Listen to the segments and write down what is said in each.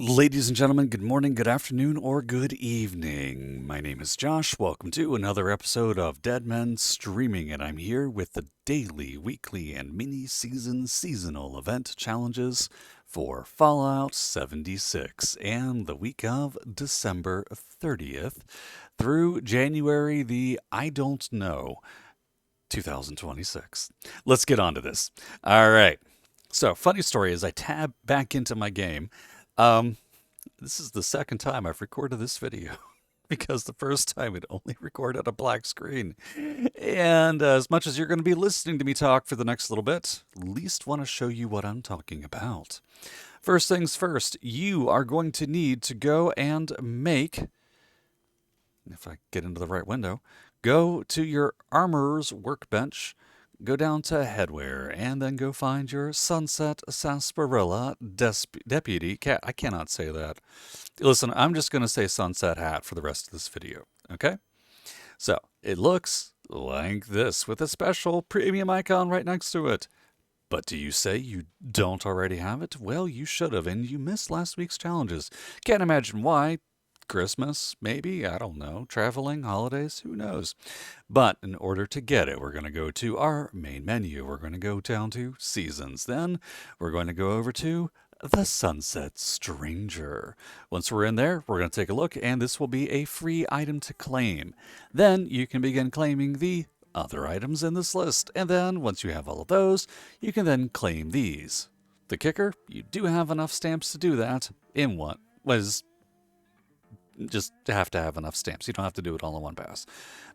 Ladies and gentlemen, good morning, good afternoon, or good evening. My name is Josh. Welcome to another episode of Dead Men Streaming, and I'm here with the daily, weekly, and mini-season seasonal event challenges for Fallout 76 and the week of December 30th through January the I don't know 2026. Let's get on to this. All right. So, funny story is I tab back into my game. Um, this is the second time I've recorded this video because the first time it only recorded a black screen. And as much as you're going to be listening to me talk for the next little bit, least want to show you what I'm talking about. First things first, you are going to need to go and make, if I get into the right window, go to your armorer's workbench, go down to headwear, and then go find your Sunset Sarsaparilla Deputy Cat. I cannot say that. Listen, I'm just going to say Sunset Hat for the rest of this video, okay? So, it looks like this with a special premium icon right next to it. But do you say you don't already have it? Well, you should have, and you missed last week's challenges. Can't imagine why. Christmas, maybe, I don't know, traveling, holidays, who knows. But in order to get it, we're going to go to our main menu. We're going to go down to Seasons. Then we're going to go over to the Sunset Stranger. Once we're in there, we're going to take a look, and this will be a free item to claim. Then you can begin claiming the other items in this list. And then once you have all of those, you can then claim these. The kicker, you do have enough stamps to do that in what was just have to have enough stamps. You don't have to do it all in one pass.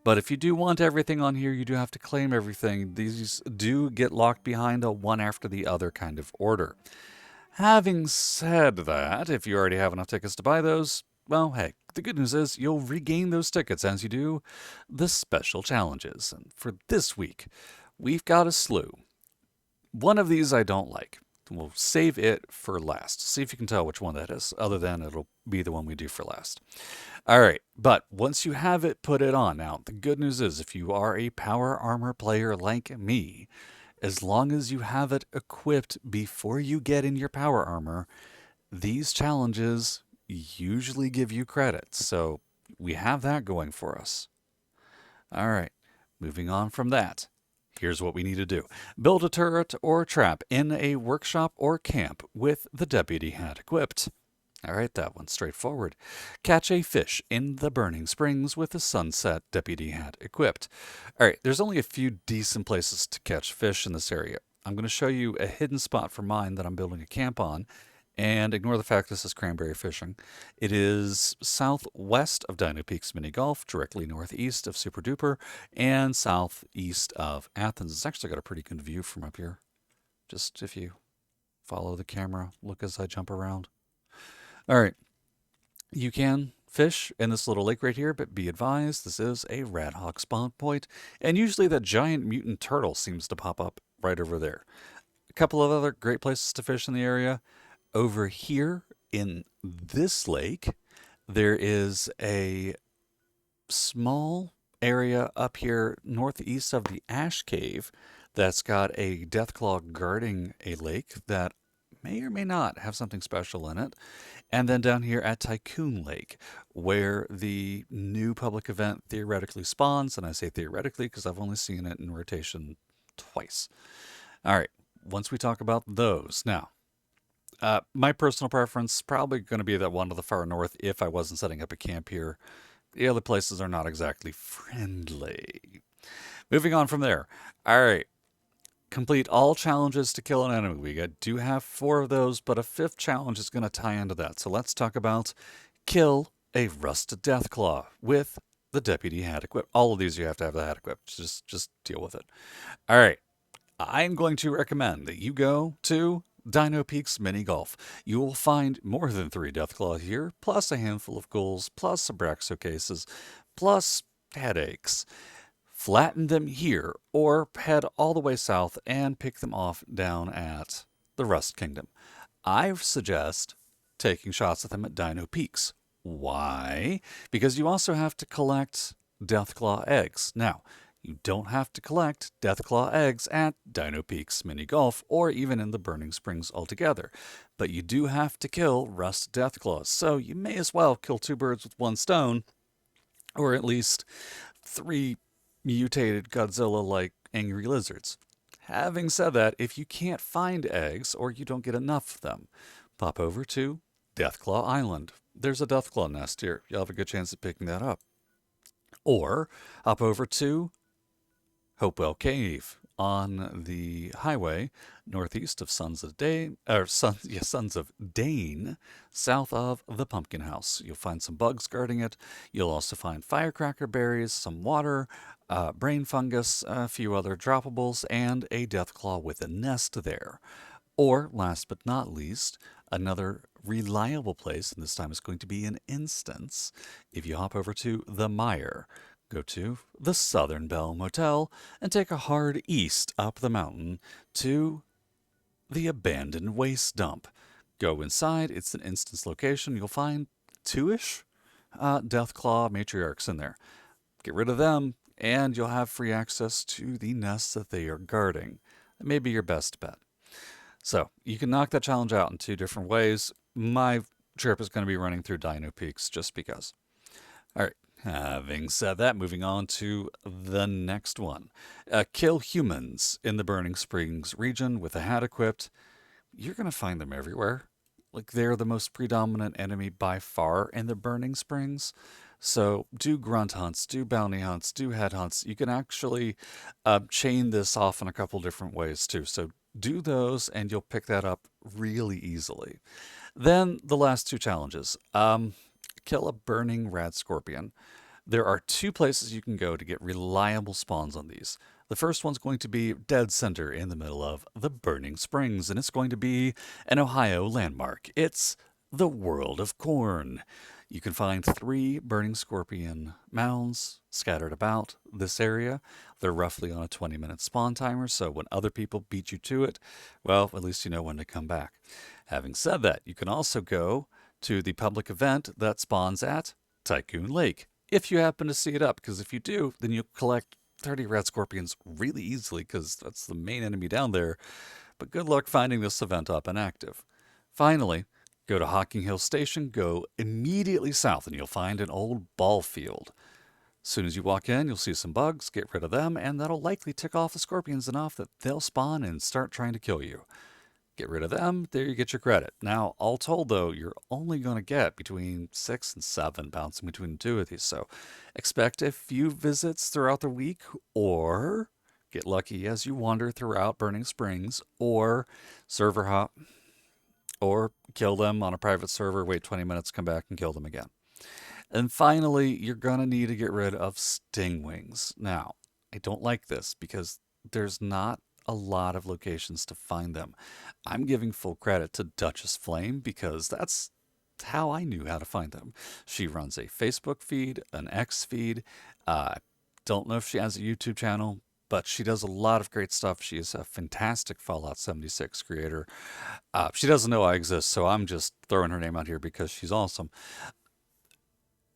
But if you do want everything on here, you do have to claim everything. These do get locked behind a one after the other kind of order. Having said that, if you already have enough tickets to buy those, well, hey, the good news is you'll regain those tickets as you do the special challenges. And for this week, we've got a slew. One of these I don't like. We'll save it for last. See if you can tell which one that is, other than it'll be the one we do for last. All right, but once you have it, put it on. Now, the good news is if you are a power armor player like me, as long as you have it equipped before you get in your power armor, these challenges usually give you credits. So we have that going for us. All right, moving on from that. Here's what we need to do. Build a turret or trap in a workshop or camp with the deputy hat equipped. All right, that one's straightforward. Catch a fish in the burning springs with the sunset deputy hat equipped. All right, there's only a few decent places to catch fish in this area. I'm going to show you a hidden spot for mine that I'm building a camp on. And ignore the fact this is cranberry fishing. It is southwest of Dino Peaks Mini Golf, directly northeast of Super Duper, and southeast of Athens. It's actually got a pretty good view from up here. Just if you follow the camera, look as I jump around. All right. You can fish in this little lake right here, but be advised, this is a rat hawk spawn point, and usually that giant mutant turtle seems to pop up right over there. A couple of other great places to fish in the area. Over here in this lake, there is a small area up here northeast of the Ash Cave that's got a Deathclaw guarding a lake that may or may not have something special in it. And then down here at Tycoon Lake, where the new public event theoretically spawns. And I say theoretically because I've only seen it in rotation twice. All right, once we talk about those. Now, my personal preference probably going to be that one to the far north if I wasn't setting up a camp here. The other places are not exactly friendly. Moving on from there. All right. Complete all challenges to kill an enemy. We do have 4 of those, but a 5th challenge is going to tie into that. So let's talk about kill a rusted Deathclaw with the deputy hat equipped. All of these you have to have the hat equipped. Just deal with it. All right. I'm going to recommend that you go to Dino Peaks Mini Golf. You will find more than 3 Deathclaw here, plus a handful of ghouls, plus some Braxo cases, plus headaches. Flatten them here, or head all the way south and pick them off down at the Rust Kingdom. I suggest taking shots at them at Dino Peaks. Why? Because you also have to collect Deathclaw eggs. Now, You don't have to collect Deathclaw eggs at Dino Peaks Mini Golf or even in the Burning Springs altogether, but you do have to kill Rust Deathclaws, so you may as well kill two birds with one stone, or at least three mutated Godzilla like angry lizards. Having said that, if you can't find eggs or you don't get enough of them, pop over to Deathclaw Island. There's a Deathclaw nest here. You'll have a good chance of picking that up. Or hop over to Hopewell Cave on the highway northeast of Sons of Dane, or Sons of Dane, south of the Pumpkin House. You'll find some bugs guarding it. You'll also find firecracker berries, some water, brain fungus, a few other droppables, and a deathclaw with a nest there. Or, last but not least, another reliable place, and this time it's going to be an instance. If you hop over to the Mire, go to the Southern Belle Motel, and take a hard east up the mountain to the abandoned waste dump. Go inside, it's an instance location. You'll find two-ish Deathclaw matriarchs in there. Get rid of them, and you'll have free access to the nests that they are guarding. That may be your best bet. So you can knock that challenge out in two different ways. My trip is going to be running through Dino Peaks just because. All right. Having said that, moving on to the next one. Kill humans in the Burning Springs region with a hat equipped. You're going to find them everywhere. Like, they're the most predominant enemy by far in the Burning Springs. So do grunt hunts, do bounty hunts, do head hunts. You can actually chain this off in a couple different ways too. So do those and you'll pick that up really easily. Then the last two challenges. Kill a burning rad scorpion. There are two places you can go to get reliable spawns on these. The first one's going to be dead center in the middle of the Burning Springs, and it's going to be an Ohio landmark. It's the World of Corn. You can find 3 burning scorpion mounds scattered about this area. They're roughly on a 20-minute spawn timer, so when other people beat you to it, well, at least you know when to come back. Having said that, you can also go to the public event that spawns at Tycoon Lake, if you happen to see it up, because if you do, then you'll collect 30 red scorpions really easily, because that's the main enemy down there. But good luck finding this event up and active. Finally, go to Hocking Hill Station, go immediately south, and you'll find an old ball field. As soon as you walk in, you'll see some bugs, get rid of them, and that'll likely tick off the scorpions enough that they'll spawn and start trying to kill you. Get rid of them, there you get your credit. Now, all told though, you're only going to get between 6 and 7 bouncing between the two of these, so expect a few visits throughout the week, or get lucky as you wander throughout Burning Springs, or server hop, or kill them on a private server, wait 20 minutes, come back and kill them again. And finally, you're going to need to get rid of stingwings. Now, I don't like this because there's not a lot of locations to find them. I'm giving full credit to Duchess Flame because that's how I knew how to find them. She runs a Facebook feed, an X feed. Don't know if she has a YouTube channel, but she does a lot of great stuff. She is a fantastic Fallout 76 creator. She doesn't know I exist, so I'm just throwing her name out here because she's awesome.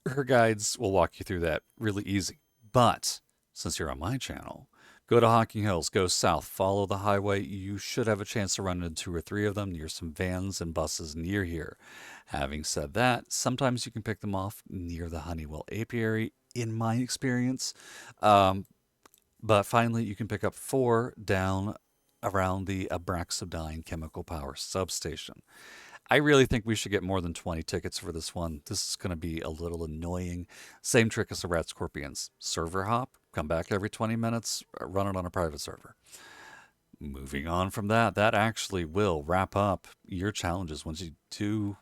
Her guides will walk you through that really easy. But since you're on my channel, go to Hocking Hills, go south, follow the highway. You should have a chance to run into 2 or 3 of them near some vans and buses near here. Having said that, sometimes you can pick them off near the Honeywell Apiary, in my experience. But finally, you can pick up 4 down around the Abraxodine Chemical Power Substation. I really think we should get more than 20 tickets for this one. This is going to be a little annoying. Same trick as the Rat Scorpions. Server hop, come back every 20 minutes, run it on a private server. Moving on from that, that actually will wrap up your challenges. Once you do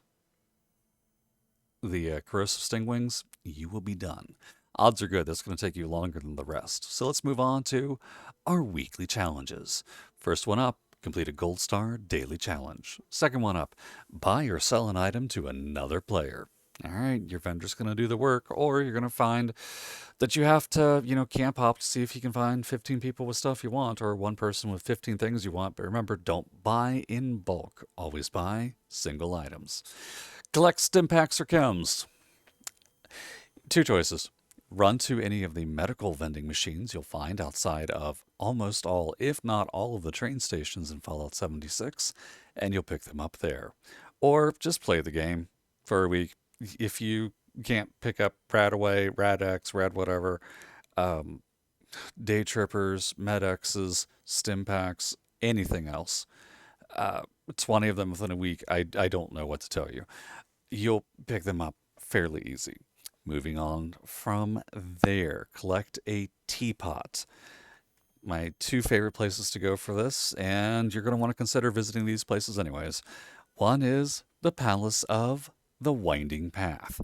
the corrosive stingwings, you will be done. Odds are good that's going to take you longer than the rest. So let's move on to our weekly challenges. First one up, complete a Gold Star Daily Challenge. Second one up, buy or sell an item to another player. All right, your vendor's going to do the work, or you're going to find that you have to, camp hop to see if you can find 15 people with stuff you want, or one person with 15 things you want. But remember, don't buy in bulk. Always buy single items. Collect stim packs or chems. 2 choices. Run to any of the medical vending machines you'll find outside of almost all, if not all, of the train stations in Fallout 76, and you'll pick them up there. Or just play the game for a week. If you can't pick up Radaway, Radex, Rad whatever, um, Day Trippers, Medexes, Stim Packs, anything else, 20 of them within a week, I don't know what to tell you. You'll pick them up fairly easy. Moving on from there, collect a teapot. My two favorite places to go for this, and you're going to want to consider visiting these places anyways. One is the Palace of the Winding Path.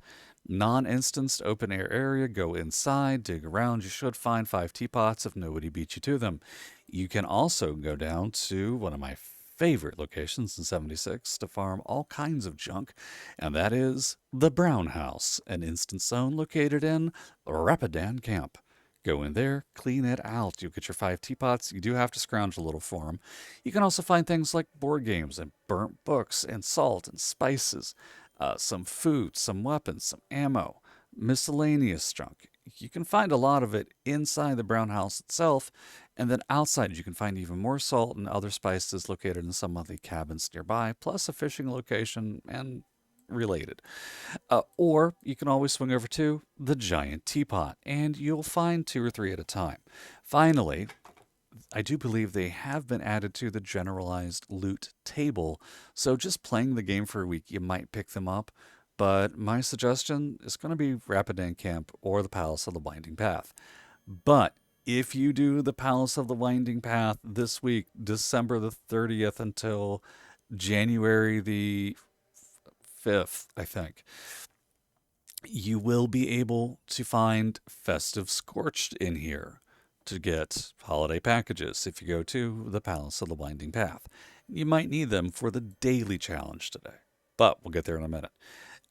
Non-instanced open air area, go inside, dig around. You should find 5 teapots if nobody beat you to them. You can also go down to one of my favorite locations in 76 to farm all kinds of junk, and that is the Brown House, an instance zone located in Rapidan Camp. Go in there, clean it out. You'll get your 5 teapots. You do have to scrounge a little for them. You can also find things like board games and burnt books and salt and spices, some food, some weapons, some ammo, miscellaneous junk. You can find a lot of it inside the Brown House itself, and then outside you can find even more salt and other spices located in some of the cabins nearby, plus a fishing location and related. Or you can always swing over to the giant teapot, and you'll find 2 or 3 at a time. Finally, I do believe they have been added to the generalized loot table, so just playing the game for a week, you might pick them up. But my suggestion is going to be Rapidan Camp or the Palace of the Winding Path. But if you do the Palace of the Winding Path this week, December the 30th until January the 5th, I think, you will be able to find Festive Scorched in here to get holiday packages if you go to the Palace of the Winding Path. You might need them for the daily challenge today, but we'll get there in a minute.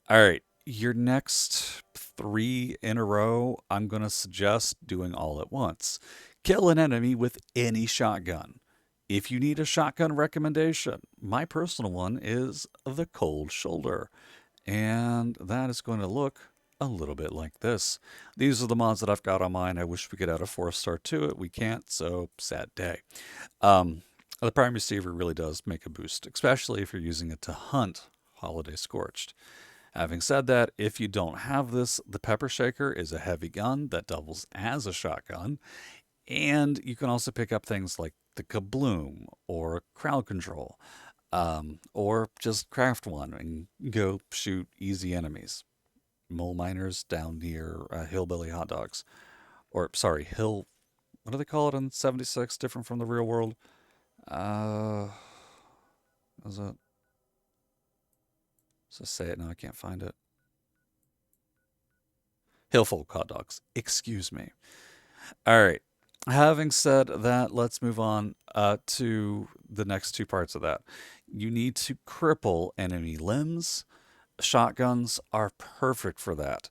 All right, your next 3 in a row, I'm going to suggest doing all at once. Kill an enemy with any shotgun. If you need a shotgun recommendation, my personal one is the Cold Shoulder. And that is going to look a little bit like this. These are the mods that I've got on mine. I wish we could add a 4-star to it. We can't, so sad day. The Prime Receiver really does make a boost, especially if you're using it to hunt Holiday Scorched. Having said that, if you don't have this, the Pepper Shaker is a heavy gun that doubles as a shotgun. And you can also pick up things like the Kabloom or Crowd Control, or just craft one and go shoot easy enemies. Mole miners down near Hillbilly Hot Dogs. Or, sorry, what do they call it in 76, different from the real world? Uh, is it? So say it now, I can't find it. Hillfolk Hot Dogs. Excuse me. All right. Having said that, let's move on to the next 2 parts of that. You need to cripple enemy limbs. Shotguns are perfect for that.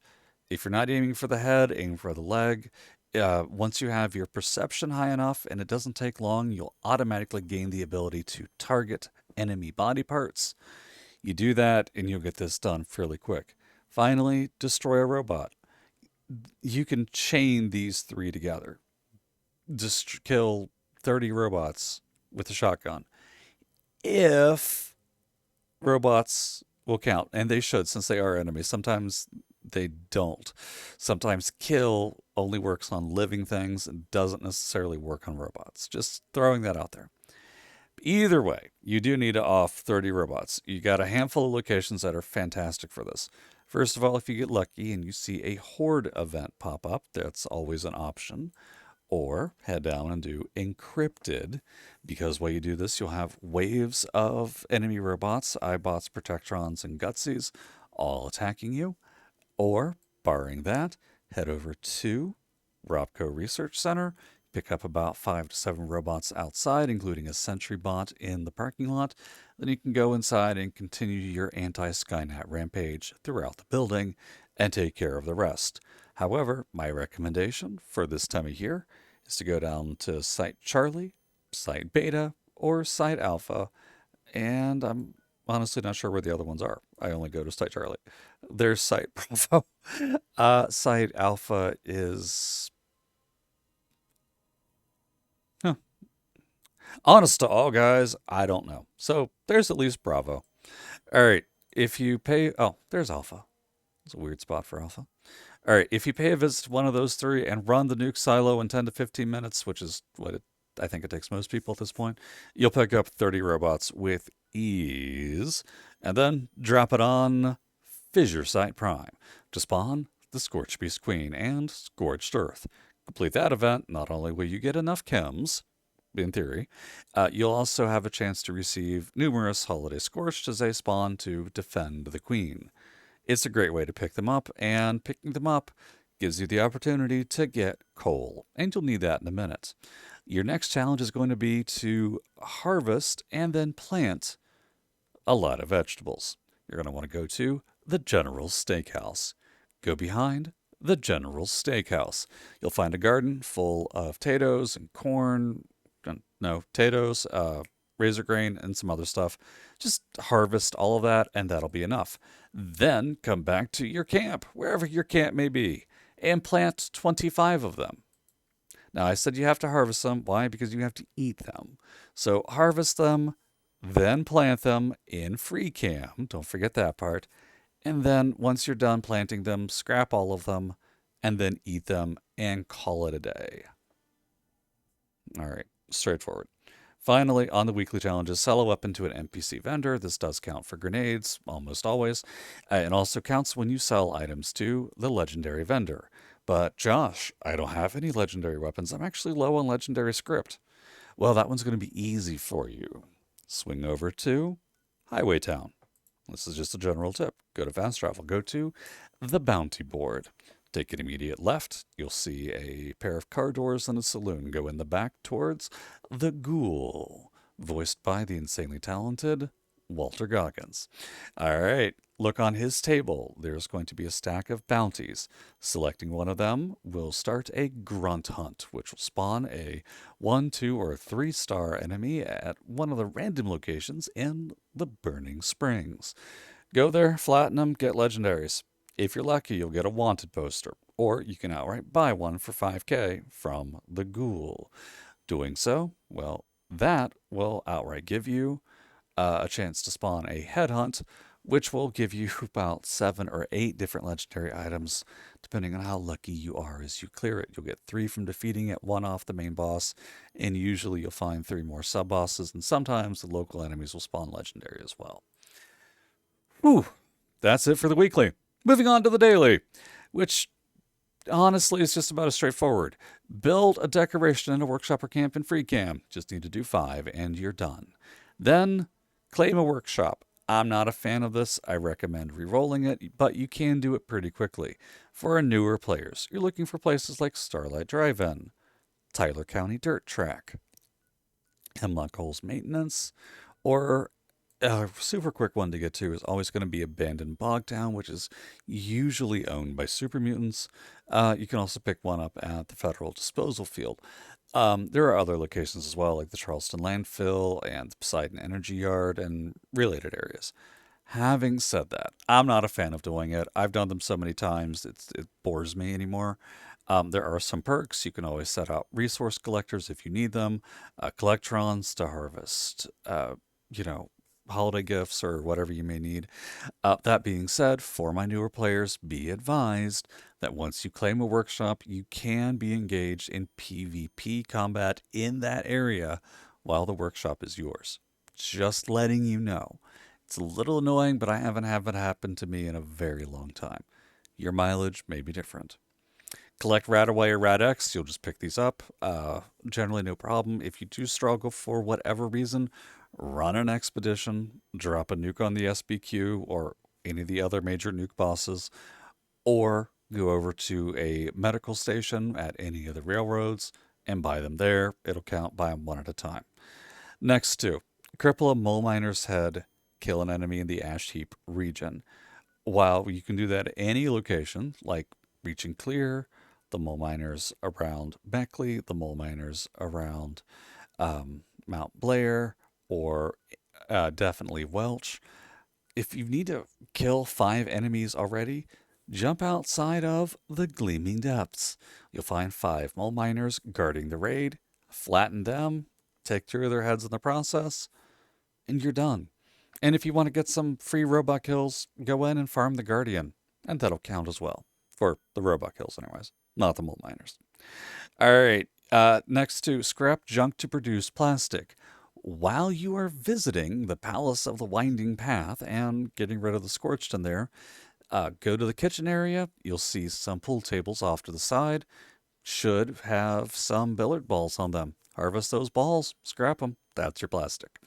If you're not aiming for the head, aim for the leg. Once you have your perception high enough, and it doesn't take long, you'll automatically gain the ability to target enemy body parts. You do that, and you'll get this done fairly quick. Finally, destroy a robot. You can chain these 3 together. Just kill 30 robots with a shotgun. If robots will count, and they should since they are enemies. Sometimes they don't. Sometimes kill only works on living things and doesn't necessarily work on robots. Just throwing that out there. Either way, you do need to off 30 robots. You got a handful of locations that are fantastic for this. First of all, if you get lucky and you see a horde event pop up, that's always an option. Or head down and do encrypted, because while you do this, you'll have waves of enemy robots, iBots, Protectrons, and Gutsies all attacking you. Or, barring that, head over to Robco Research Center, pick up about 5 to 7 robots outside, including a sentry bot in the parking lot. Then you can go inside and continue your anti-Skynet rampage throughout the building and take care of the rest. However, my recommendation for this time of year is to go down to Site Charlie, Site Beta, or Site Alpha, and I'm honestly not sure where the other ones are. I only go to Site Charlie. There's Site Bravo. Site Alpha is, huh, honest to all guys, I don't know. So there's at least Bravo. All right. If you pay, oh, there's Alpha. It's a weird spot for Alpha. All right. If you pay a visit to one of those three and run the nuke silo in 10 to 15 minutes, which is what I think it takes most people at this point, you'll pick up 30 robots with ease and then drop it on Fissure Site Prime to spawn the Scorched Beast Queen and Scorched Earth. Complete that event, not only will you get enough chems, in theory, you'll also have a chance to receive numerous Holiday Scorched as they spawn to defend the Queen. It's a great way to pick them up, and picking them up gives you the opportunity to get coal, and you'll need that in a minute. Your next challenge is going to be to harvest and then plant a lot of vegetables. You're going to want to go to the General's Steakhouse. Go behind the General's Steakhouse. You'll find a garden full of potatoes and corn. No, potatoes, razor grain, and some other stuff. Just harvest all of that, and that'll be enough. Then come back to your camp, wherever your camp may be, and plant 25 of them. Now, I said you have to harvest them. Why? Because you have to eat them. So harvest them, then plant them in free cam. Don't forget that part. And then once you're done planting them, scrap all of them, and then eat them and call it a day. All right, straightforward. Finally, on the weekly challenges, sell a weapon to an NPC vendor. This does count for grenades, almost always. It also counts when you sell items to the legendary vendor. But Josh, I don't have any legendary weapons. I'm actually low on legendary script. Well, that one's going to be easy for you. Swing over to Highway Town. This is just a general tip. Go to fast travel. Go to the bounty board. Take an immediate left. You'll see a pair of car doors and a saloon. Go in the back towards the Ghoul, voiced by the insanely talented Walter Goggins. All right, look on his table. There's going to be a stack of bounties. Selecting one of them will start a grunt hunt, which will spawn a 1, 2, or 3-star enemy at one of the random locations in the Burning Springs. Go there, flatten them, get legendaries. If you're lucky, you'll get a wanted poster, or you can outright buy one for 5K from the Ghoul. Doing so, well, that will outright give you a chance to spawn a headhunt, which will give you about 7 or 8 different legendary items, depending on how lucky you are as you clear it. You'll get 3 from defeating it, 1 off the main boss, and usually you'll find 3 more sub bosses, and sometimes the local enemies will spawn legendary as well. Whew, that's it for the weekly. Moving on to the daily, which honestly is just about as straightforward. Build a decoration in a workshop or camp in free cam. Just need to do 5 and you're done. Then claim a workshop. I'm not a fan of this. I recommend re-rolling it, but you can do it pretty quickly. For our newer players, you're looking for places like Starlight Drive-In, Tyler County Dirt Track, Hemlock Holes Maintenance, or a super quick one to get to is always going to be Abandoned Bogtown, which is usually owned by super mutants. You can also pick one up at the Federal Disposal Field. There are other locations as well, like the Charleston Landfill and the Poseidon Energy Yard and related areas. Having said that, I'm not a fan of doing it. I've done them so many times, it bores me anymore. There are some perks. You can always set out resource collectors if you need them, collectrons to harvest, you know, holiday gifts or whatever you may need. That being said, for my newer players, be advised that once you claim a workshop, you can be engaged in PvP combat in that area while the workshop is yours. Just letting you know. It's a little annoying, but I haven't had it happen to me in a very long time. Your mileage may be different. Collect Radaway or Radex, you'll just pick these up. Generally, no problem. If you do struggle for whatever reason, run an expedition, drop a nuke on the SBQ or any of the other major nuke bosses, or go over to a medical station at any of the railroads and buy them there. It'll count, buy them one at a time. Next two, cripple a mole miner's head, kill an enemy in the ash heap region. While you can do that at any location, like Reaching Clear, the mole miners around Beckley, the mole miners around Mount Blair, or definitely Welch. If you need to kill 5 enemies already, jump outside of the Gleaming Depths. You'll find 5 mole miners guarding the raid, flatten them, take 2 of their heads in the process, and you're done. And if you want to get some free robot kills, go in and farm the Guardian, and that'll count as well. For the robot kills, anyways, not the mole miners. All right. Next to scrap junk to produce plastic. While you are visiting the Palace of the Winding Path and getting rid of the scorched in there, go to the kitchen area. You'll see some pool tables off to the side. Should have some billiard balls on them. Harvest those balls, scrap them. That's your plastic.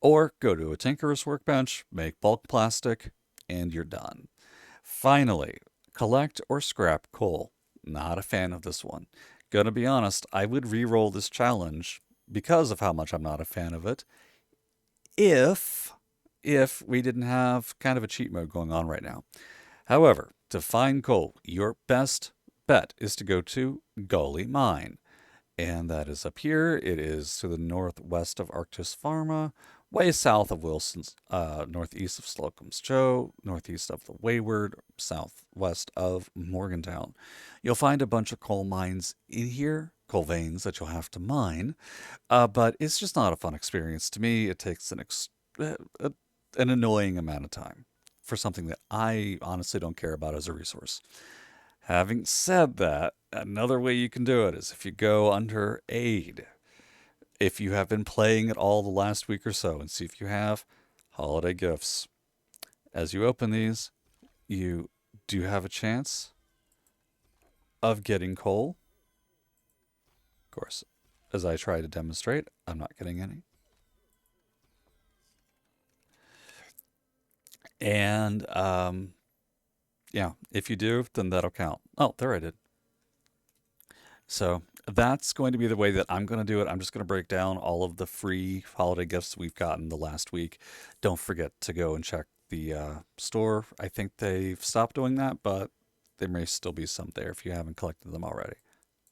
Or go to a tinkerer's workbench, make bulk plastic, and you're done. Finally, collect or scrap coal. Not a fan of this one. Gonna be honest, I would re-roll this challenge because of how much I'm not a fan of it. If we didn't have kind of a cheat mode going on right now. However, to find coal, your best bet is to go to Gully Mine. And that is up here. It is to the northwest of Arctis Pharma, way south of Wilson's, northeast of Slocum's Joe, northeast of the Wayward, southwest of Morgantown. You'll find a bunch of coal mines in here, coal veins that you'll have to mine, but it's just not a fun experience to me. It takes an annoying amount of time for something that I honestly don't care about as a resource. Having said that, another way you can do it is if you go under aid. If you have been playing it all the last week or so and see if you have holiday gifts. As you open these, you do have a chance of getting coal. Of course, as I try to demonstrate, I'm not getting any. And yeah, if you do, then that'll count. Oh, there I did. So that's going to be the way that I'm going to do it. I'm just going to break down all of the free holiday gifts we've gotten the last week. Don't forget to go and check the store. I think they've stopped doing that, but there may still be some there if you haven't collected them already.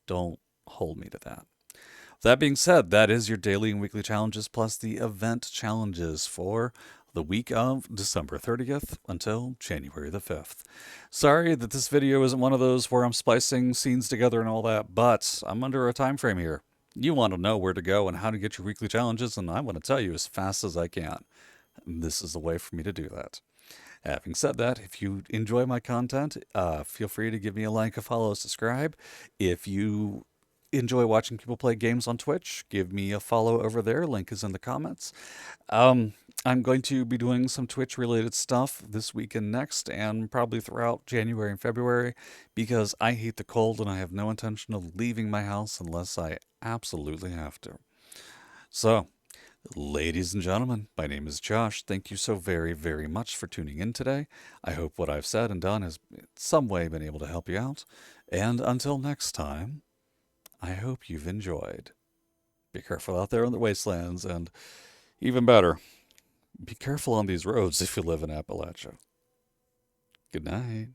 Don't hold me to that. That being said, that is your daily and weekly challenges plus the event challenges for the week of December 30th until January the 5th. Sorry that this video isn't one of those where I'm splicing scenes together and all that, but I'm under a time frame here. You want to know where to go and how to get your weekly challenges, and I want to tell you as fast as I can. This is the way for me to do that. Having said that, if you enjoy my content, feel free to give me a like, a follow, subscribe. If you enjoy watching people play games on Twitch, give me a follow over there. Link is in the comments. I'm going to be doing some Twitch related stuff this week and next, and probably throughout January and February, because I hate the cold and I have no intention of leaving my house unless I absolutely have to. So, ladies and gentlemen, my name is Josh. Thank you so very, very much for tuning in today. I hope what I've said and done has in some way been able to help you out. And until next time, I hope you've enjoyed. Be careful out there in the wastelands, and even better, be careful on these roads if you live in Appalachia. Good night.